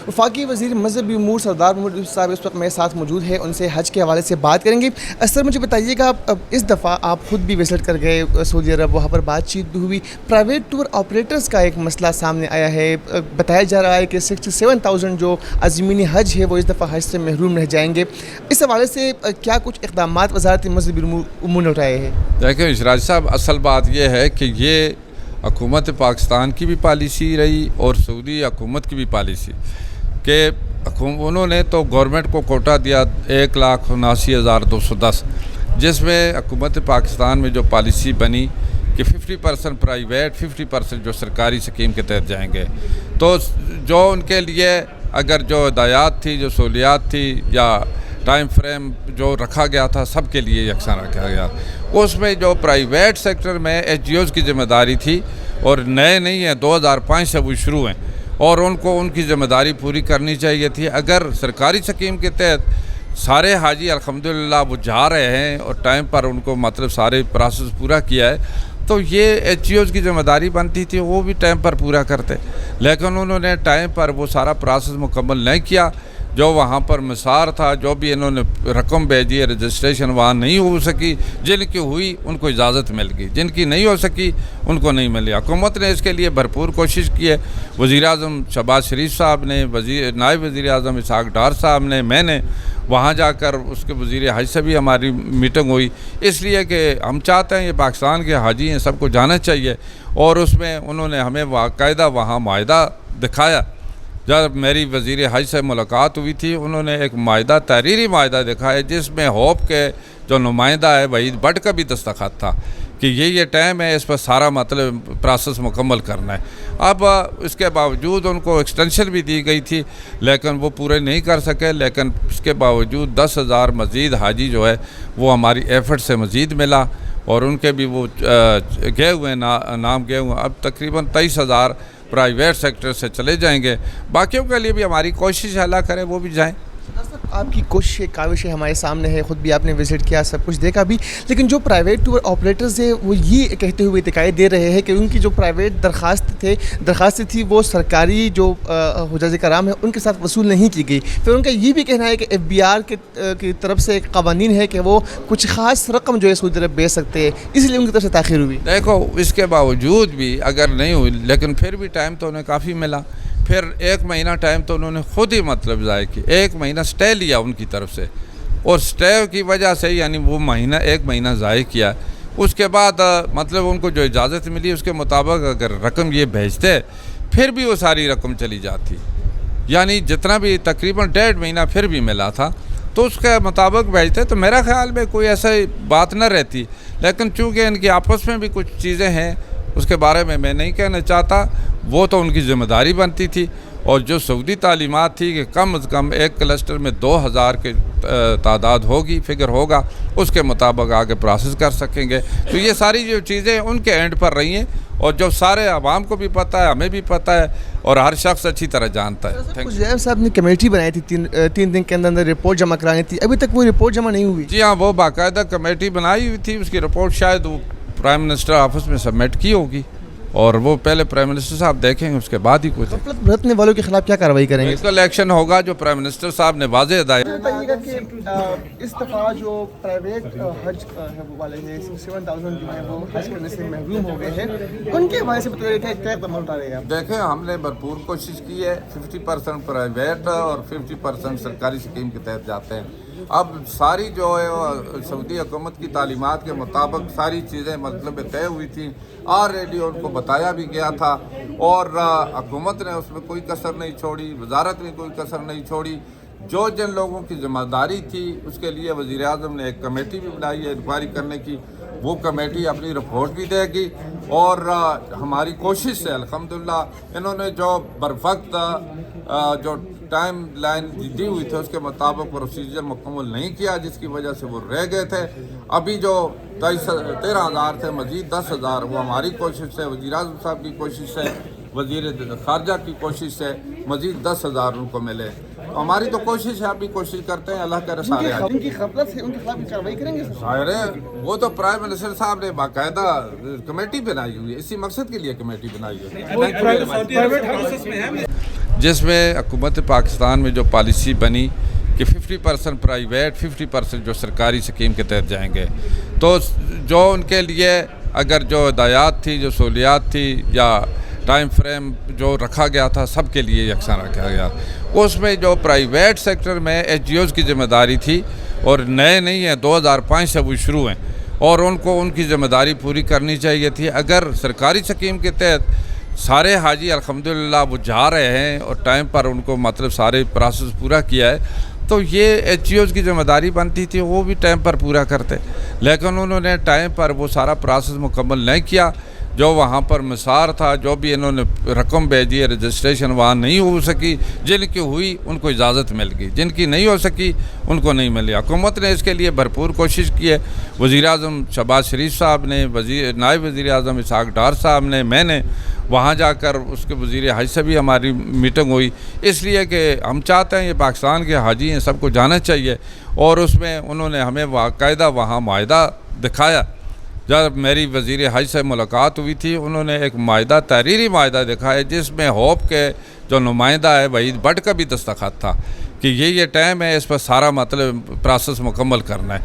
وفاقی وزیر مذہبی امور سردار محمد یوسف صاحب اس وقت میرے ساتھ موجود ہے، ان سے حج کے حوالے سے بات کریں گے۔ سر مجھے بتائیے گا، اس دفعہ آپ خود بھی وزٹ کر گئے سعودی عرب، وہاں پر بات چیت بھی ہوئی، پرائیویٹ ٹور آپریٹرز کا ایک مسئلہ سامنے آیا ہے۔ بتایا جا رہا ہے کہ 67,000 جو عازمین حج ہے وہ اس دفعہ حج سے محروم رہ جائیں گے۔ اس حوالے سے کیا کچھ اقدامات وزارت مذہبی امور نے اٹھائے ہیں؟ دیکھیں اشراج صاحب، اصل بات یہ ہے کہ یہ حکومت پاکستان کی بھی پالیسی رہی اور سعودی حکومت کی بھی پالیسی کہ انہوں نے تو گورنمنٹ کو کوٹا دیا 1,79,210، جس میں حکومت پاکستان میں جو پالیسی بنی کہ 50% پرائیویٹ، 50% جو سرکاری سکیم کے تحت جائیں گے۔ تو جو ان کے لیے اگر جو ہدایات تھی، جو سہولیات تھی یا ٹائم فریم جو رکھا گیا تھا، سب کے لیے یکساں رکھا گیا۔ اس میں جو پرائیویٹ سیکٹر میں ایچ جی اوز کی ذمہ داری تھی، اور نئے نہیں ہیں، 2005 سے وہ شروع ہیں، اور ان کو ان کی ذمہ داری پوری کرنی چاہیے تھی۔ اگر سرکاری سکیم کے تحت سارے حاجی الحمدللہ وہ جا رہے ہیں اور ٹائم پر ان کو مطلب سارے پروسیس پورا کیا ہے، تو یہ ایچ جی اوز کی ذمہ داری بنتی تھی وہ بھی ٹائم پر پورا کرتے، لیکن انہوں نے ٹائم پر وہ سارا پروسیس مکمل نہیں کیا۔ جو وہاں پر مسار تھا، جو بھی انہوں نے رقم بھیجی ہے، رجسٹریشن وہاں نہیں ہو سکی، جن کی ہوئی ان کو اجازت مل گئی، جن کی نہیں ہو سکی ان کو نہیں ملی۔ حکومت نے اس کے لیے بھرپور کوشش کی ہے۔ وزیر اعظم شہباز شریف صاحب نے، نائب وزیر اعظم اسحاق ڈار صاحب نے، میں نے وہاں جا کر اس کے وزیر حج سے بھی ہماری میٹنگ ہوئی، اس لیے کہ ہم چاہتے ہیں یہ پاکستان کے حاجی ہیں، سب کو جانا چاہیے، اور اس میں انہوں نے ہمیں باقاعدہ وہاں معاہدہ دکھایا۔ جب میری وزیر حج سے ملاقات ہوئی تھی، انہوں نے ایک معاہدہ، تحریری معاہدہ دکھایا، جس میں ہوپ کے جو نمائندہ ہے وحید بٹ کا بھی دستخط تھا کہ یہ ٹائم ہے، اس پر سارا مطلب پروسیس مکمل کرنا ہے۔ اب اس کے باوجود ان کو ایکسٹینشن بھی دی گئی تھی، لیکن وہ پورے نہیں کر سکے، لیکن اس کے باوجود 10,000 مزید حاجی جو ہے وہ ہماری ایفرٹ سے مزید ملا، اور ان کے بھی وہ گئے ہوئے نام گئے ہوئے، اب تقریباً 23,000 پرائیویٹ سیکٹر سے چلے جائیں گے۔ باقیوں کے لیے بھی ہماری کوشش ہے، اللہ کرے وہ بھی جائیں۔ آپ کی کوششیں کاوشیں ہمارے سامنے ہے، خود بھی آپ نے وزٹ کیا، سب کچھ دیکھا بھی، لیکن جو پرائیویٹ ٹور آپریٹرز ہیں وہ یہ کہتے ہوئے دکھائی دے رہے ہیں کہ ان کی جو پرائیویٹ درخواست تھی وہ سرکاری جو حجاج کرام ہیں ان کے ساتھ وصول نہیں کی گئی۔ پھر ان کا یہ بھی کہنا ہے کہ ایف بی آر کی طرف سے ایک قوانین ہے کہ وہ کچھ خاص رقم جو ہے سعودی عرب بھیج سکتے ہیں، اس لیے ان کی طرف سے تاخیر ہوئی۔ دیکھو اس کے باوجود بھی اگر نہیں ہوئی، لیکن پھر بھی ٹائم تو انہیں کافی ملا۔ پھر 1 مہینہ ٹائم تو انہوں نے خود ہی مطلب ضائع کی، 1 مہینہ سٹے لیا ان کی طرف سے، اور سٹے کی وجہ سے یعنی وہ 1 مہینہ ضائع کیا۔ اس کے بعد مطلب ان کو جو اجازت ملی اس کے مطابق اگر رقم یہ بھیجتے پھر بھی وہ ساری رقم چلی جاتی، یعنی جتنا بھی تقریباً 1.5 مہینہ پھر بھی ملا تھا، تو اس کے مطابق بھیجتے تو میرا خیال میں کوئی ایسا بات نہ رہتی، لیکن چونکہ ان کی آپس میں بھی کچھ چیزیں ہیں اس کے بارے میں نہیں کہنا چاہتا، وہ تو ان کی ذمہ داری بنتی تھی، اور جو سعودی تعلیمات تھی کہ کم از کم ایک کلسٹر میں 2,000 کے تعداد ہوگی، فگر ہوگا، اس کے مطابق آگے پروسیس کر سکیں گے۔ تو یہ ساری جو چیزیں ان کے اینڈ پر رہی ہیں، اور جو سارے عوام کو بھی پتہ ہے، ہمیں بھی پتہ ہے، اور ہر شخص اچھی طرح جانتا ہے۔ زیب صاحب نے کمیٹی بنائی تھی 3 دن کے اندر رپورٹ جمع کرانی تھی، ابھی تک وہ رپورٹ جمع نہیں ہوئی۔ جی ہاں، وہ باقاعدہ کمیٹی بنائی ہوئی تھی، اس کی رپورٹ شاید وہ پرائم منسٹر آفس میں سبمٹ کی ہوگی، اور وہ پہلے پرائم منسٹر صاحب دیکھیں گے، اس کے بعد ہی کچھ غفلت برتنے والوں کے خلاف کیا کارروائی کریں گے؟ پولیٹیکل ایکشن ہوگا جو پرائم منسٹر صاحب نے واضح ہدایت۔ بتائیے گا کہ اس دفعہ جو پرائیویٹ حج والے ہیں 67,000 جو ہیں وہ حج کرنے سے محروم ہو گئے ہیں، ان کے حوالے سے بتائیے کہ کیا اقدام اٹھا رہے ہیں آپ؟ دیکھیں ہم نے بھرپور کوشش کی ہے، 50% پرائیویٹ اور 50% سرکاری سکیم کے تحت جاتے ہیں۔ اب ساری جو ہے سعودی حکومت کی تعلیمات کے مطابق ساری چیزیں مطلب طے ہوئی تھیں، آلریڈی ان کو بتایا بھی گیا تھا، اور حکومت نے اس میں کوئی کسر نہیں چھوڑی، وزارت نے کوئی کسر نہیں چھوڑی۔ جو جن لوگوں کی ذمہ داری تھی اس کے لیے وزیر اعظم نے ایک کمیٹی بھی بنائی ہے انکوائری کرنے کی، وہ کمیٹی اپنی رپورٹ بھی دے گی، اور ہماری کوشش ہے الحمدللہ انہوں نے جو بروقت جو ٹائم لائن دی ہوئی تھی اس کے مطابق پروسیجر مکمل نہیں کیا، جس کی وجہ سے وہ رہ گئے تھے۔ ابھی جو 13,000 تھے، مزید 10,000 وہ ہماری کوشش ہے، وزیر اعظم صاحب کی کوشش ہے، وزیر خارجہ کی کوشش ہے، مزید 10,000 ان کو ملے۔ ہماری تو کوشش ہے، اب بھی کوشش کرتے ہیں، اللہ کرے سارے ان کی غفلت ہے، ان کے خلاف کارروائی کریں گے؟ ظاہر ہے، وہ تو پرائم منسٹر صاحب نے باقاعدہ کمیٹی بنائی ہوئی ہے، اسی مقصد کے لیے کمیٹی بنائی ہے۔ جس میں حکومت پاکستان میں جو پالیسی بنی کہ 50% پرائیویٹ 50% جو سرکاری سکیم کے تحت جائیں گے، تو جو ان کے لیے اگر جو ہدایات تھی، جو سہولیات تھی یا ٹائم فریم جو رکھا گیا تھا سب کے لیے یکساں رکھا گیا، اس میں جو پرائیویٹ سیکٹر میں ایچ جی اوز کی ذمہ داری تھی، اور نئے نہیں ہیں، 2005 سے وہ شروع ہیں، اور ان کو ان کی ذمہ داری پوری کرنی چاہیے تھی۔ اگر سرکاری سکیم کے تحت سارے حاجی الحمدللہ وہ جا رہے ہیں اور ٹائم پر ان کو مطلب سارے پروسیس پورا کیا ہے، تو یہ ایچ جی اوز کی ذمہ داری بنتی تھی وہ بھی ٹائم پر پورا کرتے، لیکن انہوں نے ٹائم پر وہ سارا پروسیس مکمل نہیں کیا۔ جو وہاں پر مسار تھا، جو بھی انہوں نے رقم بھیجی ہے، رجسٹریشن وہاں نہیں ہو سکی، جن کی ہوئی ان کو اجازت مل گئی، جن کی نہیں ہو سکی ان کو نہیں ملی۔ حکومت نے اس کے لیے بھرپور کوشش کی ہے، وزیر اعظم شہباز شریف صاحب نے، نائب وزیر اعظم اسحاق ڈار صاحب نے، میں نے وہاں جا کر اس کے وزیر حج سے بھی ہماری میٹنگ ہوئی، اس لیے کہ ہم چاہتے ہیں یہ پاکستان کے حاجی ہیں، سب کو جانا چاہیے، اور اس میں انہوں نے ہمیں باقاعدہ وہاں معاہدہ دکھایا۔ جب میری وزیر حج سے ملاقات ہوئی تھی، انہوں نے ایک معاہدہ، تحریری معاہدہ دکھایا جس میں ہوپ کے جو نمائندہ ہے وحید بٹ کا بھی دستخط تھا کہ یہ ٹائم ہے، اس پر سارا مطلب پروسیس مکمل کرنا ہے۔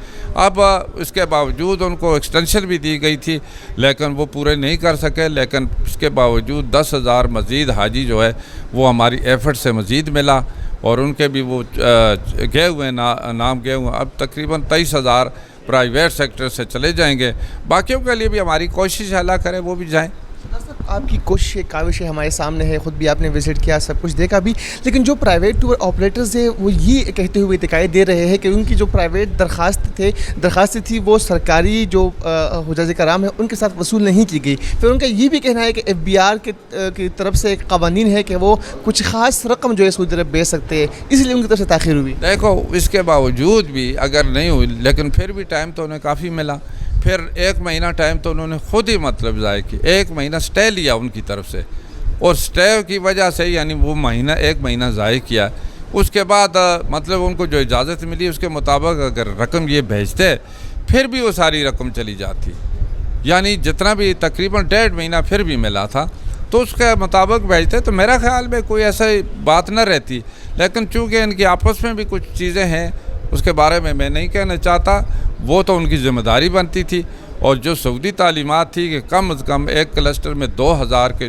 اب اس کے باوجود ان کو ایکسٹینشن بھی دی گئی تھی لیکن وہ پورے نہیں کر سکے، لیکن اس کے باوجود 10,000 مزید حاجی جو ہے وہ ہماری ایفرٹ سے مزید ملا، اور ان کے بھی وہ گئے ہوئے نام گئے ہوئے، اب تقریباً 23,000 پرائیویٹ سیکٹر سے چلے جائیں گے۔ باقیوں کے لیے بھی ہماری کوشش ہے، اللہ کرے وہ بھی جائیں۔ آپ کی کوششیں کاوشیں ہمارے سامنے ہے، خود بھی آپ نے وزٹ کیا، سب کچھ دیکھا بھی، لیکن جو پرائیویٹ ٹور آپریٹرز ہیں وہ یہ کہتے ہوئے دکھائی دے رہے ہیں کہ ان کی جو پرائیویٹ درخواستیں تھی وہ سرکاری جو حجاج کرام ہیں ان کے ساتھ وصول نہیں کی گئی۔ پھر ان کا یہ بھی کہنا ہے کہ ایف بی آر کی طرف سے ایک قوانین ہے کہ وہ کچھ خاص رقم جو ہے سعودی عرب بھیج سکتے ہیں، اس لیے ان کی طرف سے تاخیر ہوئی۔ دیکھو اس کے باوجود بھی اگر نہیں ہوئی، لیکن پھر بھی ٹائم تو انہیں کافی ملا۔ پھر 1 مہینہ ٹائم تو انہوں نے خود ہی مطلب ضائع کی، 1 مہینہ سٹے لیا ان کی طرف سے، اور سٹے کی وجہ سے یعنی وہ 1 مہینہ ضائع کیا۔ اس کے بعد مطلب ان کو جو اجازت ملی اس کے مطابق اگر رقم یہ بھیجتے پھر بھی وہ ساری رقم چلی جاتی، یعنی جتنا بھی تقریباً 1.5 مہینہ پھر بھی ملا تھا، تو اس کے مطابق بھیجتے تو میرا خیال میں کوئی ایسا بات نہ رہتی، لیکن چونکہ ان کی آپس میں بھی کچھ چیزیں ہیں اس کے بارے میں نہیں کہنا چاہتا، وہ تو ان کی ذمہ داری بنتی تھی، اور جو سعودی تعلیمات تھی کہ کم از کم ایک کلسٹر میں 2,000 کی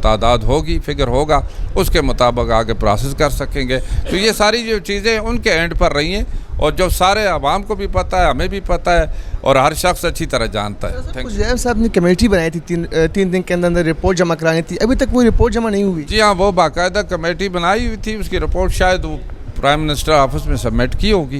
تعداد ہوگی، فگر ہوگا، اس کے مطابق آگے پروسیس کر سکیں گے۔ تو یہ ساری جو چیزیں ان کے اینڈ پر رہی ہیں، اور جو سارے عوام کو بھی پتہ ہے، ہمیں بھی پتہ ہے، اور ہر شخص اچھی طرح جانتا ہے۔ حجیب صاحب نے کمیٹی بنائی تھی 3 دن کے اندر رپورٹ جمع کرانی تھی، ابھی تک وہ رپورٹ جمع نہیں ہوئی۔ جی ہاں، وہ باقاعدہ کمیٹی بنائی ہوئی تھی، اس کی رپورٹ شاید وہ پرائم منسٹر آفس میں سبمٹ کی ہوگی،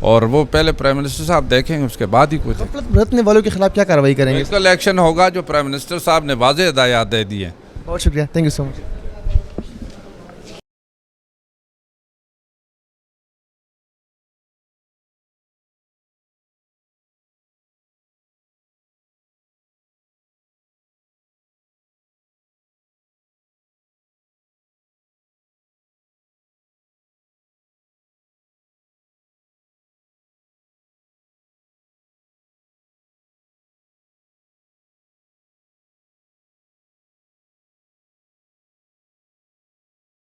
اور وہ پہلے پرائم منسٹر صاحب دیکھیں گے، اس کے بعد ہی کچھ غفلت برتنے والوں کے خلاف کیا کارروائی کریں گے؟ ایکشن ہوگا جو پرائم منسٹر صاحب نے واضح ہدایات دے دی ہیں۔ بہت شکریہ، تھینک یو سو مچ۔